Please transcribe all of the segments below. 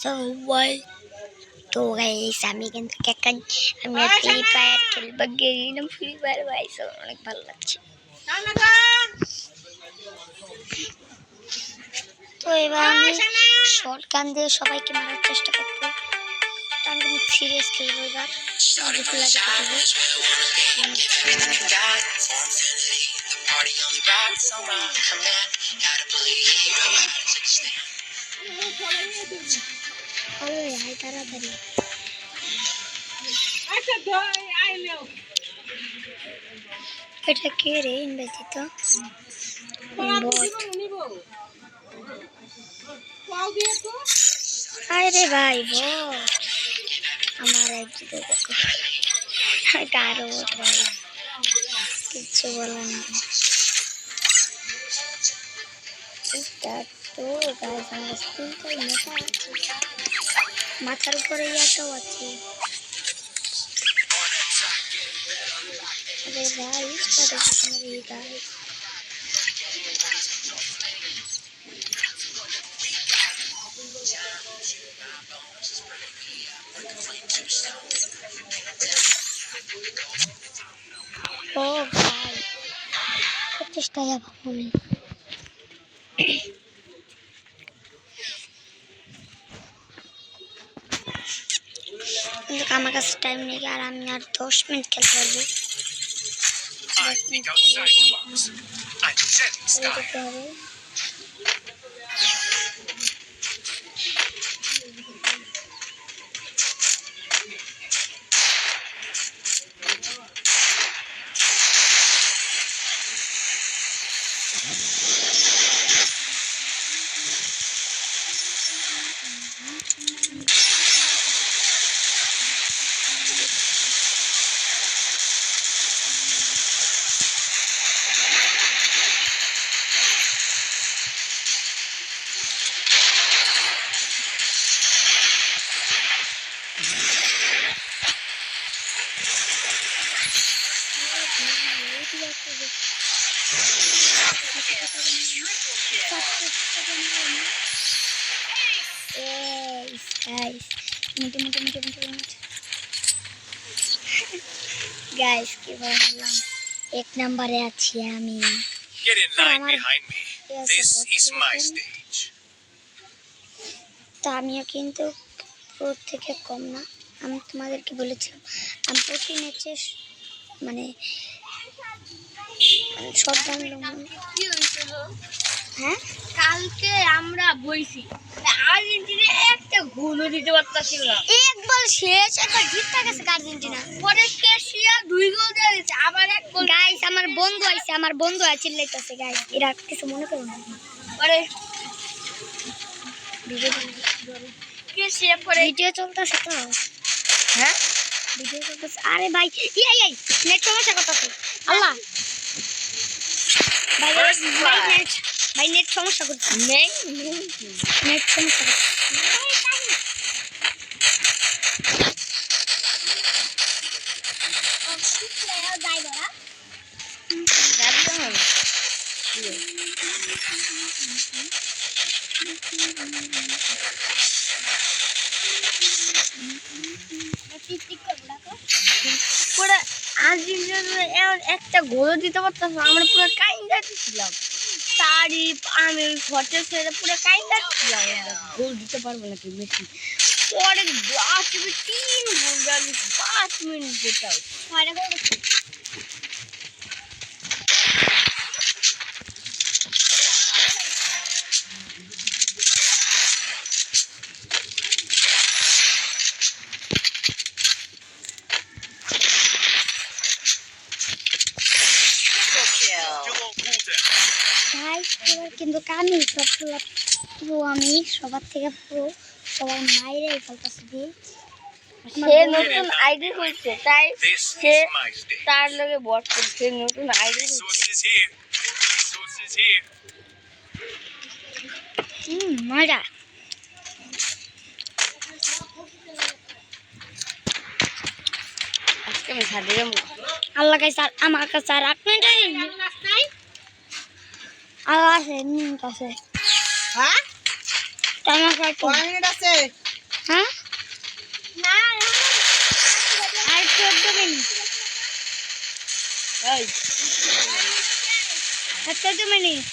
সবাই তো গাইস আমি কিন্তু কেকান আমি ফ্রি ফায়ার খেলতে গেলাম ফ্রি ফায়ার গাইস অনেক ভালো লাগছে তো এবার আমি শর্ট গান দিয়ে সবাইকে মারার চেষ্টা করব তো আমি সিরিয়াস খেলবো এবার দেখতে লাগে হাই তাড়াতাড়ি এটা কে রে ইনভাইট আরে ভাই বট আমার আইডি তো দেখো কারো ভাই কিছু বলার না তো গাইস আমার স্ক্রিনটা মোটা মাথার উপরে ইয়াটাও আছে अरे गाइस पता नहीं गाइस ओ भाई चेष्टा या भाई আমার কাছে টাইম নেই আর আমি আর 10 মিনিট খেলতে পারবো I think outside the box. I'm setting style. Guys, কি বললাম এক নম্বরে আছি আমি Get in line behind me. This is my stage. তো আমিও কিন্তু প্রো থেকে কম না আমি তোমাদেরকে বলেছিলাম আমি প্রতি ম্যাচে মানে শট গান কি হইছিল হ্যাঁ কালকে আমরা বইছি আর্জেন্টিনা একটা গোলও দিতে পারতাছিল না এক বল শেষ একবার জিততে গেছে আর্জেন্টিনা পরে ক্রোয়েশিয়া 2 গোল দিয়ে দিয়েছে আবার এক গোল গাইস আমার বন্ধু আছে চিল্লাইতেছে গাইস এরা কিছু মনে করো না পরে ভিডিও ক্রোয়েশিয়া পরে ভিডিও চলতেছে তো হ্যাঁ ভিডিও চলতেছে আরে ভাই এই নেট সমস্যা করতেছে আল্লাহ ভাই নেট সমস্যা করছে নেট সমস্যা করছে পুরো আর্জেন্টিনা একটা গোলও দিতে পারতাম আমরা পুরো কাইন্দা দিছিলাম তারিফ আমি ঘটে ছেড়ে পুরো কাইন্দা দিছিলাম গোল দিতে পারবো নাকি মেসি পরে 3 গোল দিয়ে 5 মিনিট যেটাও ছয়টা গোল কিন্তু আমি সবগুলো পুরো আমি সবার থেকে পুরো সবার মাইরে ফেলতেছি দিয়ে সে নতুন আইডি হয়েছে তাই সে তার লগে বট করছে নতুন আইডি মজা আজকে আমি ছাড়ে যাবো আল্লাহ কাছে আমার কাছে আর 8 মিনিট আল্লাহ আছে নিন কাছে হ্যাঁ টাইম আছে কয় মিনিট আছে হ্যাঁ আর 14 মিনিট এই আর 14 মিনিট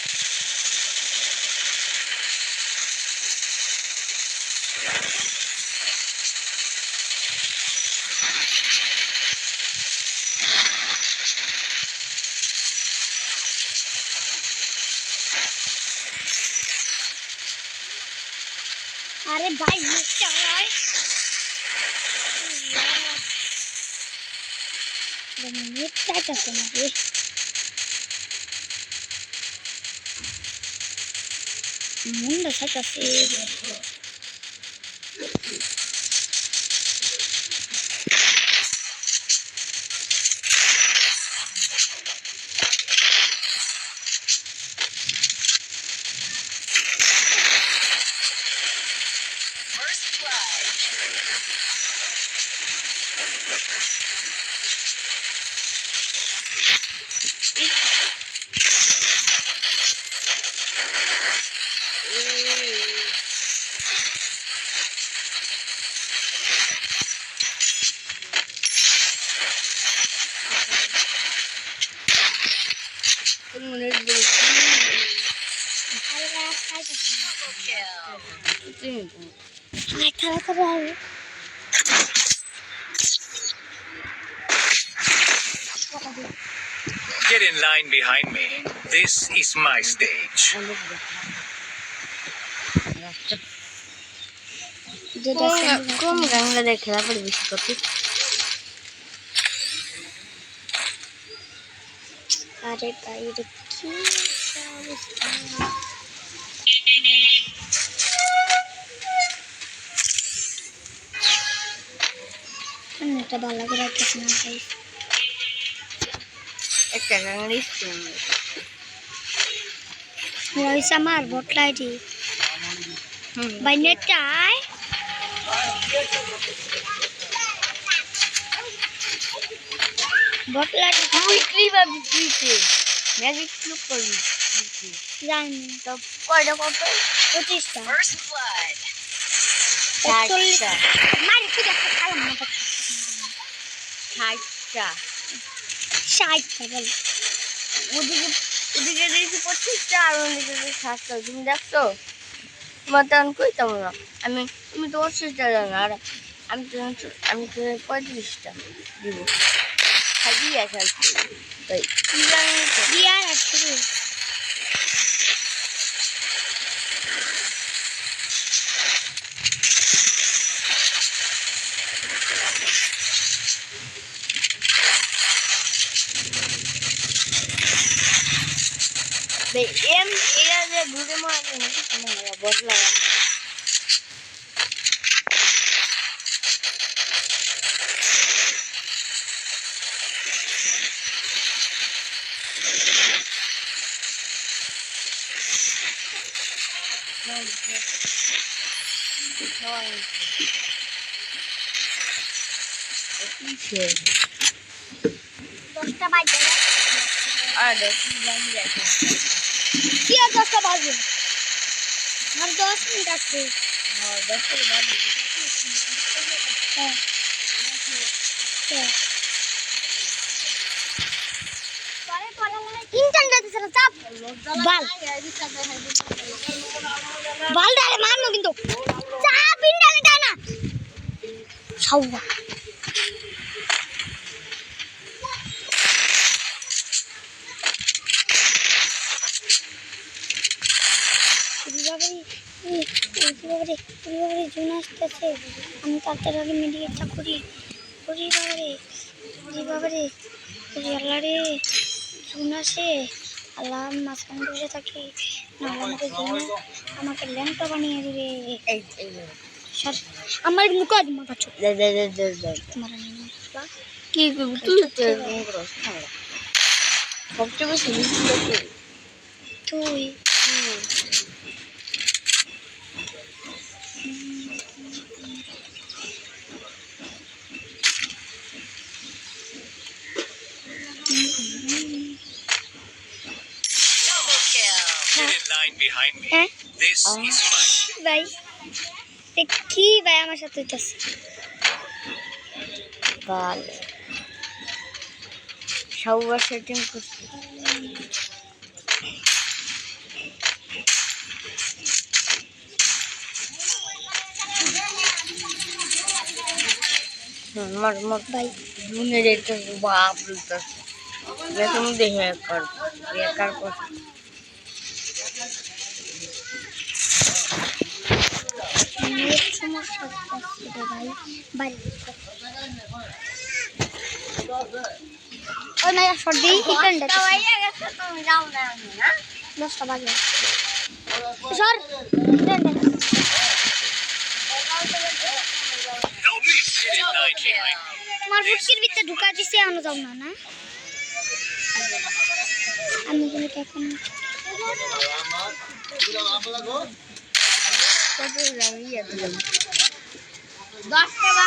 अरे भाई ये क्या है ये क्या करते हैं ये मुंडा सा कैसे Get in line behind me. This is my stage. কোন গাঙ্গা দিয়ে খেলা পড়ে বেশি করতে अरे भाई ये क्या এটা ভালো লাগে রাখছিস না ভাই একটা গাঙ্গা ইচ্ছে রইস আমার বটলাইটি ভাই নেটাই বটলাইটি উইকলি ভাবি দিতে ম্যাজিক ক্লুক করবি জানি তো কয়টা কত 25টা First blood. 60টা মারি তুই একটা খালাম না 60টা 60টা বল ওদিকে ওদিকে দিয়েছি 25টা আর ওদিকে দিয়েছি 7টা তুমি দেখছো তোমার তখন কইতাম না তুমি তো 25টা জানো আর আমি তো 35টা দিব খালি আছে তাই কি জানি তো বিয়ার আছে এম এরা যে ঘুরে মারে নাকি তোমার বদলা দশটা বাজে আর দেখি জানি যাচ্ছে কি আর 10টা বাজে আর 10 মিনিট আছে হ্যাঁ 10টা বাজে হ্যাঁ ইন্টারনেট দিছে না চাপ বাল বাল ডালে মারনো কিন্তু চাপ ইন্টারনেট দেয় না সাউয়া বাবারে জুন আসতেছে আমি তাড়াতাড়ি মেডিকেটটা করি বাবারে আল্লাহ রে জুন আসে আল্লাহ মাঝখানে বসে থাকি নাহলে আমাকে জুনে আমাকে ল্যাম্পটা বানিয়ে দিবে আমার কিন্তু কাজ মাথা ছোট তোমার কি তুই সবচেয়ে বেশি তুই Get in line behind me. হ্যাঁ This is my ভাই কি কি ভাই আমার সাথে হইতাছে? ভালো সবার সেটিং করছি। মার মার ভাই দুনে যেতে বাপ বলতেছে তুমি দেখে কর বেকার কর। নেট সমস্যা হচ্ছে রে ভাই। ভাই ওই মাইয়া সর্দি ইকান্ডা তুমি যাও না না 10টা বাজে সর ইকান্ডা Help me sit at night behind me. তোমার ফুটকির ভিতরে ঢুকা দিছে আনো যাও না না আমি বলি এখন কত জানিয়ে দিলাম 10টা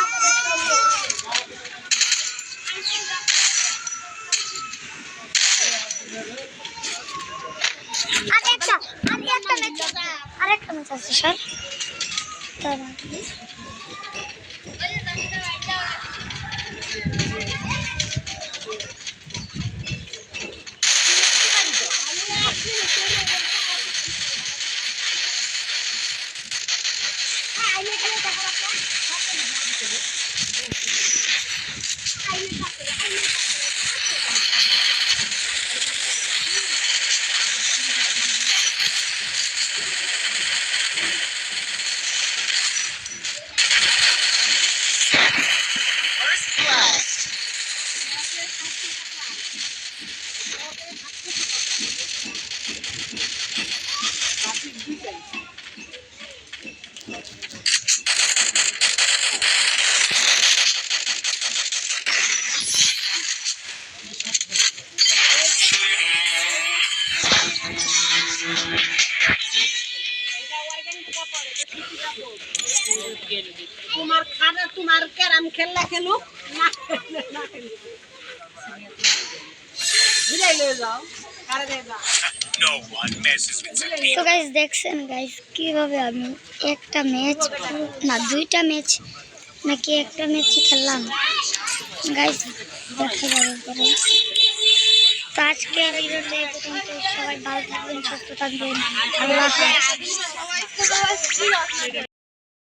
আরেকটা ম্যাচ আছে স্যার দাঁড়ান। তোমার ক্যারাম খেললা খেলুক না খেলুক বুঝাই লয়ে যাও কারে দে দাও। No one messes with the তো গাইস দেখছেন গাইস কিভাবে আমি একটা ম্যাচ না দুইটা ম্যাচ নাকি একটা ম্যাচ খেললাম গাইস দেখা যাবে পরে। তো আজকে ভিডিওতে এই পর্যন্ত। সবাই ভালো থাকবেন সুস্থ থাকবেন আল্লাহ হাফেজ।